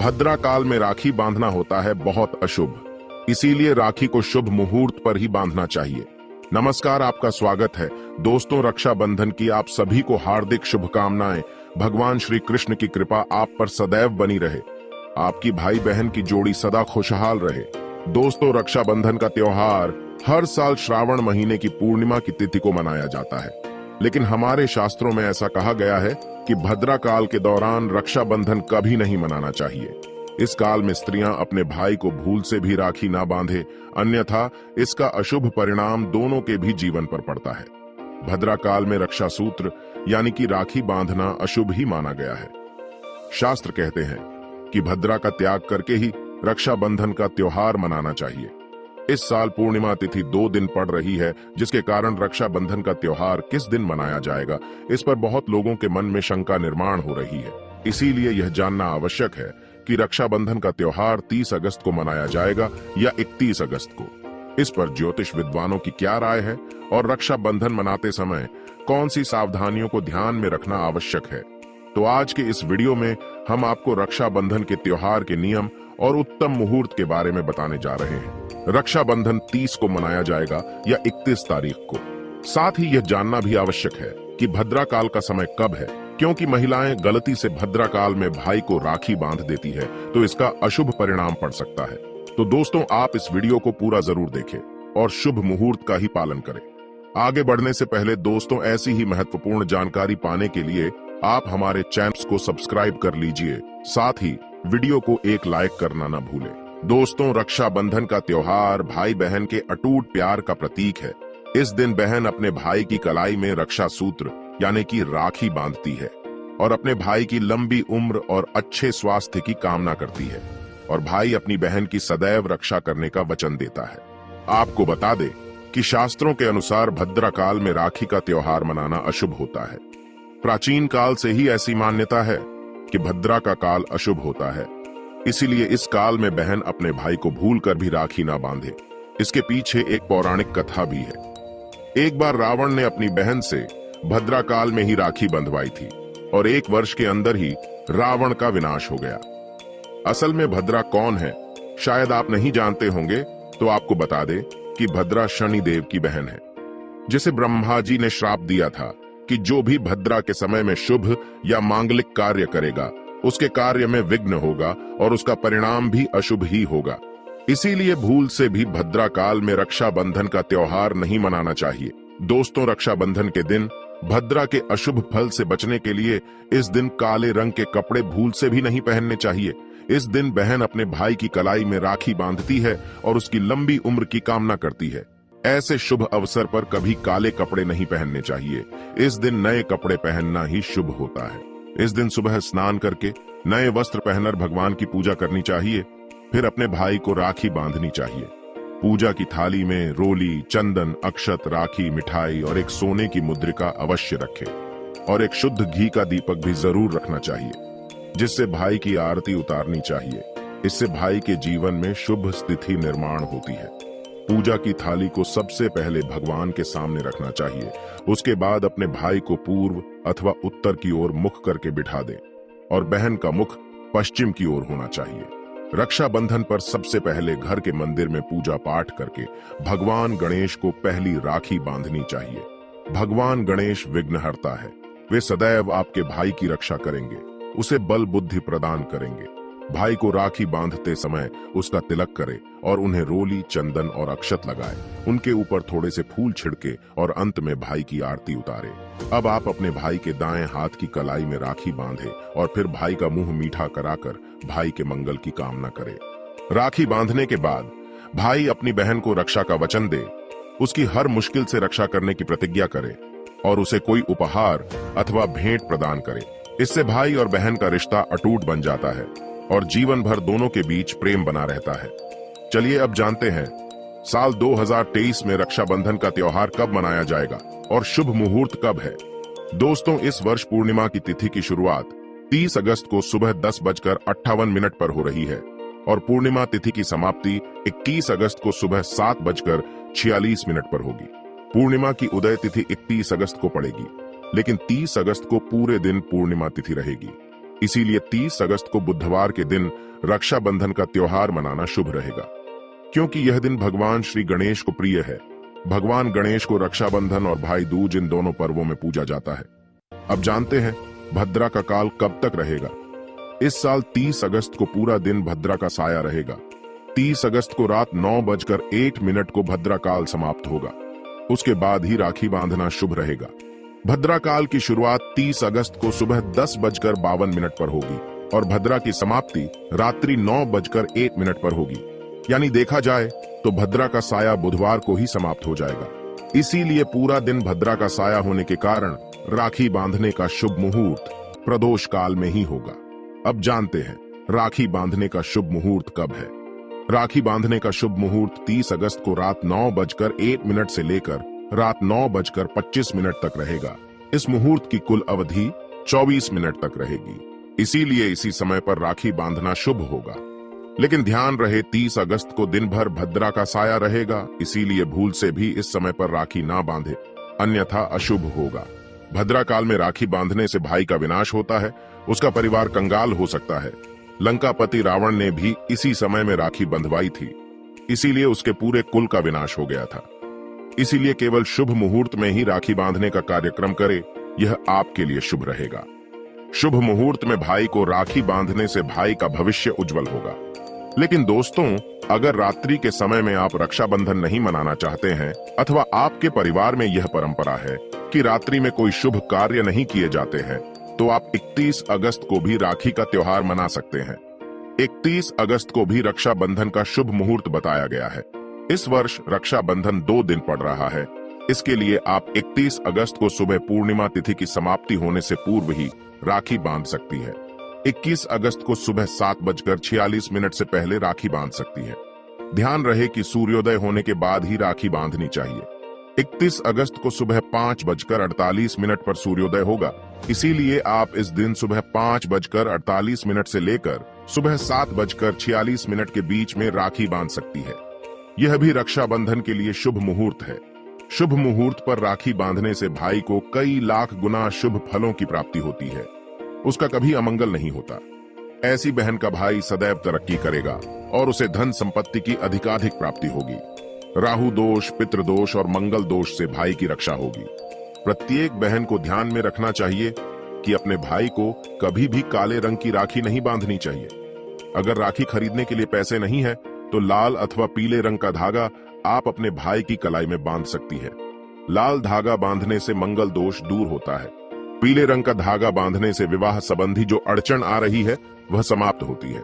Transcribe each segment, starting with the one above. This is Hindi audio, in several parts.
भद्रा काल में राखी बांधना होता है बहुत अशुभ, इसीलिए राखी को शुभ मुहूर्त पर ही बांधना चाहिए। नमस्कार, आपका स्वागत है। दोस्तों, रक्षाबंधन की आप सभी को हार्दिक शुभकामनाएं। भगवान श्री कृष्ण की कृपा आप पर सदैव बनी रहे, आपकी भाई बहन की जोड़ी सदा खुशहाल रहे। दोस्तों, रक्षाबंधन का त्योहार हर साल श्रावण महीने की पूर्णिमा की तिथि को मनाया जाता है, लेकिन हमारे शास्त्रों में ऐसा कहा गया है कि भद्रा काल के दौरान रक्षाबंधन कभी नहीं मनाना चाहिए। इस काल में स्त्रियां अपने भाई को भूल से भी राखी ना बांधे, अन्यथा इसका अशुभ परिणाम दोनों के भी जीवन पर पड़ता है। भद्रा काल में रक्षा सूत्र यानी कि राखी बांधना अशुभ ही माना गया है। शास्त्र कहते हैं कि भद्रा का त्याग करके ही रक्षाबंधन का त्योहार मनाना चाहिए। इस साल पूर्णिमा तिथि 2 दिन पड़ रही है, जिसके कारण रक्षाबंधन का त्योहार किस दिन मनाया जाएगा, इस पर बहुत लोगों के मन में शंका निर्माण हो रही है। इसीलिए यह जानना आवश्यक है कि रक्षाबंधन का त्योहार 30 अगस्त को मनाया जाएगा या 31 अगस्त को। इस पर ज्योतिष विद्वानों की क्या राय है और रक्षाबंधन मनाते समय कौन सी सावधानियों को ध्यान में रखना आवश्यक है, तो आज के इस वीडियो में हम आपको रक्षाबंधन के त्योहार के नियम और उत्तम मुहूर्त के बारे में बताने जा रहे हैं। रक्षाबंधन 30 को मनाया जाएगा या 31 तारीख को। साथ ही यह जानना भी आवश्यक है कि भद्रा काल का समय कब है, क्योंकि महिलाएं गलती से भद्रा काल में भाई को राखी बांध देती है तो इसका अशुभ परिणाम पड़ सकता है। तो दोस्तों, आप इस वीडियो को पूरा जरूर देखें और शुभ मुहूर्त का ही पालन करें। आगे बढ़ने से पहले दोस्तों, ऐसी ही महत्वपूर्ण जानकारी पाने के लिए आप हमारे चैनल को सब्सक्राइब कर लीजिए, साथ ही वीडियो को एक लाइक करना न भूलें। दोस्तों, रक्षाबंधन का त्योहार भाई बहन के अटूट प्यार का प्रतीक है। इस दिन बहन अपने भाई की कलाई में रक्षा सूत्र यानी कि राखी बांधती है और अपने भाई की लंबी उम्र और अच्छे स्वास्थ्य की कामना करती है, और भाई अपनी बहन की सदैव रक्षा करने का वचन देता है। आपको बता दें कि शास्त्रों के अनुसार भद्रा काल में राखी का त्योहार मनाना अशुभ होता है। प्राचीन काल से ही ऐसी मान्यता है कि भद्रा का काल अशुभ होता है, इसीलिए इस काल में बहन अपने भाई को भूलकर भी राखी ना बांधे। इसके पीछे एक पौराणिक कथा भी है। एक बार रावण ने अपनी बहन से भद्रा काल में ही राखी बंधवाई थी और 1 वर्ष के अंदर ही रावण का विनाश हो गया। असल में भद्रा कौन है, शायद आप नहीं जानते होंगे, तो आपको बता दे कि भद्रा शनि देव की बहन है, जिसे ब्रह्मा जी ने श्राप दिया था कि जो भी भद्रा के समय में शुभ या मांगलिक कार्य करेगा उसके कार्य में विघ्न होगा और उसका परिणाम भी अशुभ ही होगा। इसीलिए भूल से भी भद्रा काल में रक्षाबंधन का त्योहार नहीं मनाना चाहिए। दोस्तों, रक्षाबंधन के दिन भद्रा के अशुभ फल से बचने के लिए इस दिन काले रंग के कपड़े भूल से भी नहीं पहनने चाहिए। इस दिन बहन अपने भाई की कलाई में राखी बांधती है और उसकी लंबी उम्र की कामना करती है। ऐसे शुभ अवसर पर कभी काले कपड़े नहीं पहनने चाहिए। इस दिन नए कपड़े पहनना ही शुभ होता है। इस दिन सुबह स्नान करके नए वस्त्र पहनकर भगवान की पूजा करनी चाहिए, फिर अपने भाई को राखी बांधनी चाहिए। पूजा की थाली में रोली, चंदन, अक्षत, राखी, मिठाई और एक सोने की मुद्रिका अवश्य रखें, और एक शुद्ध घी का दीपक भी जरूर रखना चाहिए, जिससे भाई की आरती उतारनी चाहिए। इससे भाई के जीवन में शुभ स्थिति निर्माण होती है। पूजा की थाली को सबसे पहले भगवान के सामने रखना चाहिए। उसके बाद अपने भाई को पूर्व अथवा उत्तर की ओर मुख करके बिठा दें और बहन का मुख पश्चिम की ओर होना चाहिए। रक्षाबंधन पर सबसे पहले घर के मंदिर में पूजा पाठ करके भगवान गणेश को पहली राखी बांधनी चाहिए। भगवान गणेश विघ्नहर्ता है, वे सदैव आपके भाई की रक्षा करेंगे, उसे बल बुद्धि प्रदान करेंगे। भाई को राखी बांधते समय उसका तिलक करे और उन्हें रोली, चंदन और अक्षत लगाए। उनके ऊपर थोड़े से फूल छिड़के और अंत में भाई की आरती उतारे। अब आप अपने भाई के दाएं हाथ की कलाई में राखी बांधे और फिर भाई का मुंह मीठा कराकर भाई के मंगल की कामना करे। राखी बांधने के बाद भाई अपनी बहन को रक्षा का वचन दे, उसकी हर मुश्किल से रक्षा करने की प्रतिज्ञा करे और उसे कोई उपहार अथवा भेंट प्रदान करे। इससे भाई और बहन का रिश्ता अटूट बन जाता है और जीवन भर दोनों के बीच प्रेम बना रहता है। चलिए अब जानते हैं साल 2023 में रक्षाबंधन का त्योहार कब मनाया जाएगा और शुभ मुहूर्त कब है। दोस्तों, इस वर्ष पूर्णिमा की तिथि की शुरुआत 30 अगस्त को सुबह 10:58 पर हो रही है और पूर्णिमा तिथि की समाप्ति 21 अगस्त को सुबह 7:46 पर होगी। पूर्णिमा की उदय तिथि 31 अगस्त को पड़ेगी, लेकिन 30 अगस्त को पूरे दिन पूर्णिमा तिथि रहेगी। इसीलिए 30 अगस्त को बुधवार के दिन रक्षाबंधन का त्योहार मनाना शुभ रहेगा, क्योंकि यह दिन भगवान श्री गणेश को प्रिय है। भगवान गणेश को रक्षाबंधन और भाई दूज इन दोनों पर्वों में पूजा जाता है। अब जानते हैं भद्रा का काल कब तक रहेगा। इस साल 30 अगस्त को पूरा दिन भद्रा का साया रहेगा। 30 अगस्त को रात 9:01 को भद्रा काल समाप्त होगा। उसके बाद ही राखी बांधना शुभ रहेगा। भद्रा काल की शुरुआत 30 अगस्त को सुबह 10:52 पर होगी और भद्रा की समाप्ति रात्रि 9:01 पर होगी। यानी देखा जाए तो भद्रा का साया बुधवार को ही समाप्त हो जाएगा। इसीलिए पूरा दिन भद्रा का साया होने के कारण राखी बांधने का शुभ मुहूर्त प्रदोष काल में ही होगा। अब जानते हैं राखी बांधने का शुभ मुहूर्त कब है। राखी बांधने का शुभ मुहूर्त 30 अगस्त को रात 9:01 से लेकर रात 9:25 तक रहेगा। इस मुहूर्त की कुल अवधि 24 मिनट तक रहेगी। इसीलिए इसी समय पर राखी बांधना शुभ होगा। लेकिन ध्यान रहे 30 अगस्त को दिन भर भद्रा का साया रहेगा, इसीलिए भूल से भी इस समय पर राखी ना बांधे, अन्यथा अशुभ होगा। भद्रा काल में राखी बांधने से भाई का विनाश होता है, उसका परिवार कंगाल हो सकता है। लंकापति रावण ने भी इसी समय में राखी बंधवाई थी, इसीलिए उसके पूरे कुल का विनाश हो गया था। इसीलिए केवल शुभ मुहूर्त में ही राखी बांधने का कार्यक्रम करे, यह आपके लिए शुभ रहेगा। शुभ मुहूर्त में भाई को राखी बांधने से भाई का भविष्य उज्जवल होगा। लेकिन दोस्तों, अगर रात्रि के समय में आप रक्षाबंधन नहीं मनाना चाहते हैं अथवा आपके परिवार में यह परंपरा है कि रात्रि में कोई शुभ कार्य नहीं किए जाते हैं, तो आप 31 अगस्त को भी राखी का त्योहार मना सकते हैं। 31 अगस्त को भी रक्षाबंधन का शुभ मुहूर्त बताया गया है। इस वर्ष रक्षाबंधन 2 दिन पड़ रहा है। इसके लिए आप 31 अगस्त को सुबह पूर्णिमा तिथि की समाप्ति होने से पूर्व ही राखी बांध सकती है। 21 अगस्त को सुबह 7:46 से पहले राखी बांध सकती है। ध्यान रहे कि सूर्योदय होने के बाद ही राखी बांधनी चाहिए। 31 अगस्त को सुबह 5:48 पर सूर्योदय होगा, इसीलिए आप इस दिन सुबह 5:48 से लेकर सुबह 7:46 के बीच में राखी बांध सकती है। यह भी रक्षाबंधन के लिए शुभ मुहूर्त है। शुभ मुहूर्त पर राखी बांधने से भाई को कई लाख गुना शुभ फलों की प्राप्ति होती है। उसका कभी अमंगल नहीं होता। ऐसी बहन का भाई सदैव तरक्की करेगा और उसे धन संपत्ति की अधिकाधिक प्राप्ति होगी। राहु दोष, पितृदोष और मंगल दोष से भाई की रक्षा होगी। प्रत्येक बहन को ध्यान में रखना चाहिए कि अपने भाई को कभी भी काले रंग की राखी नहीं बांधनी चाहिए। अगर राखी खरीदने के लिए पैसे नहीं है तो लाल अथवा पीले रंग का धागा आप अपने भाई की कलाई में बांध सकती है। लाल धागा बांधने से मंगल दोष दूर होता है। पीले रंग का धागा बांधने से विवाह संबंधी जो अड़चन आ रही है वह समाप्त होती है।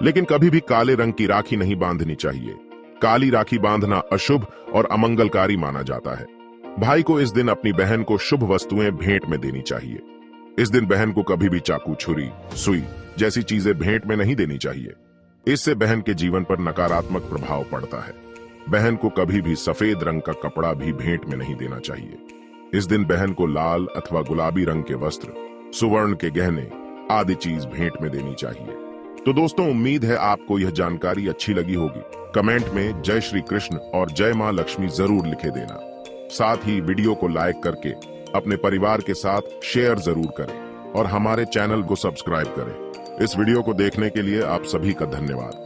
लेकिन कभी भी काले रंग की राखी नहीं बांधनी चाहिए। काली राखी बांधना अशुभ और अमंगलकारी माना जाता है। भाई को इस दिन अपनी बहन को शुभ वस्तुएं भेंट में देनी चाहिए। इस दिन बहन को कभी भी चाकू, छुरी, सुई जैसी चीजें भेंट में नहीं देनी चाहिए। इससे बहन के जीवन पर नकारात्मक प्रभाव पड़ता है। बहन को कभी भी सफेद रंग का कपड़ा भी भेंट में नहीं देना चाहिए। इस दिन बहन को लाल अथवा गुलाबी रंग के वस्त्र, सुवर्ण के गहने आदि चीज भेंट में देनी चाहिए। तो दोस्तों, उम्मीद है आपको यह जानकारी अच्छी लगी होगी। कमेंट में जय श्री कृष्ण और जय मां लक्ष्मी जरूर लिखे देना। साथ ही वीडियो को लाइक करके अपने परिवार के साथ शेयर जरूर करें और हमारे चैनल को सब्सक्राइब करें। इस वीडियो को देखने के लिए आप सभी का धन्यवाद।